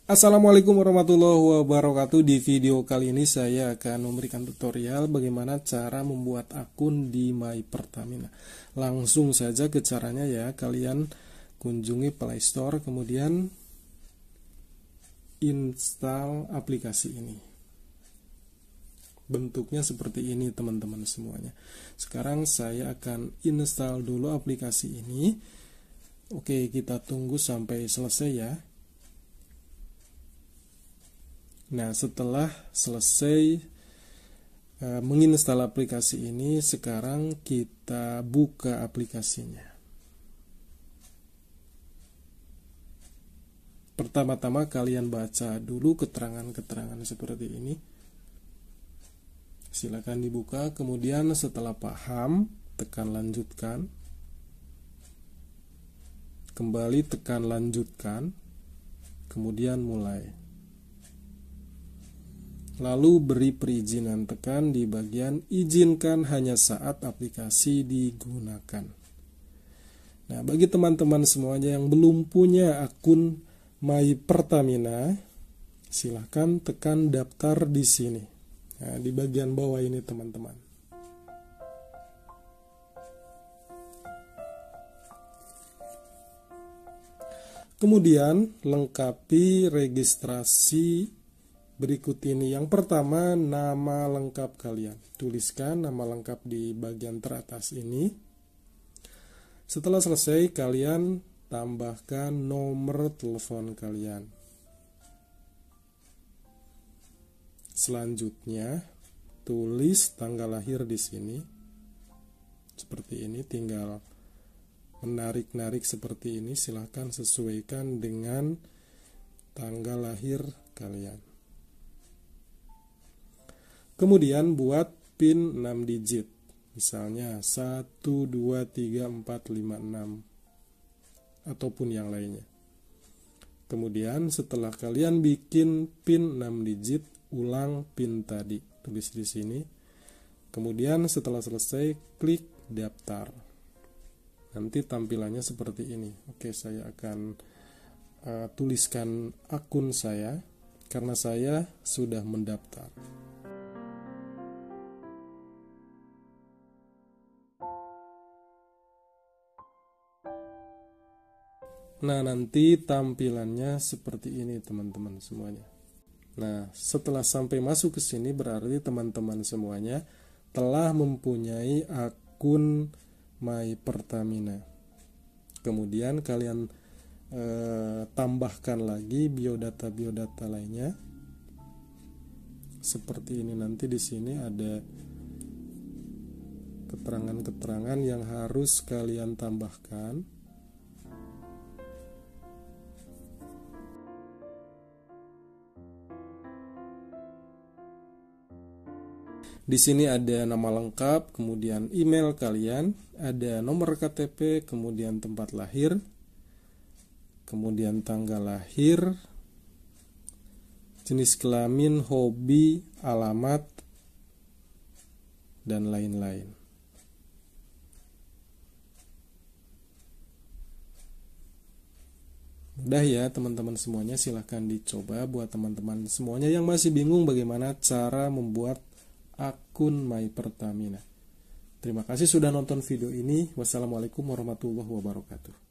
Assalamualaikum warahmatullahi wabarakatuh. Di video kali ini saya akan memberikan tutorial bagaimana cara membuat akun di My Pertamina. Langsung saja ke caranya ya. Kalian kunjungi Play Store, kemudian install aplikasi ini. Bentuknya seperti ini teman-teman semuanya. Sekarang saya akan install dulu aplikasi ini. Oke, kita tunggu sampai selesai ya. Nah, setelah selesai menginstal aplikasi ini, sekarang kita buka aplikasinya. Pertama-tama kalian baca dulu keterangan-keterangan seperti ini. Silakan dibuka, kemudian setelah paham, tekan lanjutkan. Kembali tekan lanjutkan, kemudian mulai. Lalu beri perizinan, tekan di bagian izinkan hanya saat aplikasi digunakan. Nah, bagi teman-teman semuanya yang belum punya akun My Pertamina, silahkan tekan daftar di sini. Nah, di bagian bawah ini teman-teman. Kemudian lengkapi registrasi berikut ini. Yang pertama, nama lengkap kalian. Tuliskan nama lengkap di bagian teratas ini. Setelah selesai, kalian tambahkan nomor telepon kalian. Selanjutnya, tulis tanggal lahir di sini. Seperti ini, tinggal menarik-narik seperti ini. Silahkan sesuaikan dengan tanggal lahir kalian. Kemudian buat PIN 6 digit. Misalnya 1, 2, 3, 4, 5, 6. Ataupun yang lainnya. Kemudian setelah kalian bikin PIN 6 digit, ulang PIN tadi. Tulis di sini. Kemudian setelah selesai, klik daftar. Nanti tampilannya seperti ini. Oke, saya akan tuliskan akun saya. Karena saya sudah mendaftar. Nah, nanti tampilannya seperti ini teman-teman semuanya. Nah, setelah sampai masuk ke sini berarti teman-teman semuanya telah mempunyai akun My Pertamina. Kemudian kalian tambahkan lagi biodata lainnya. Seperti ini, nanti di sini ada keterangan-keterangan yang harus kalian tambahkan. Di sini ada nama lengkap, kemudian email kalian, ada nomor KTP, kemudian tempat lahir, kemudian tanggal lahir, jenis kelamin, hobi, alamat, dan lain-lain. Mudah ya teman-teman semuanya, silahkan dicoba buat teman-teman semuanya yang masih bingung bagaimana cara membuat akun My Pertamina. Terima kasih sudah nonton video ini. Wassalamualaikum warahmatullahi wabarakatuh.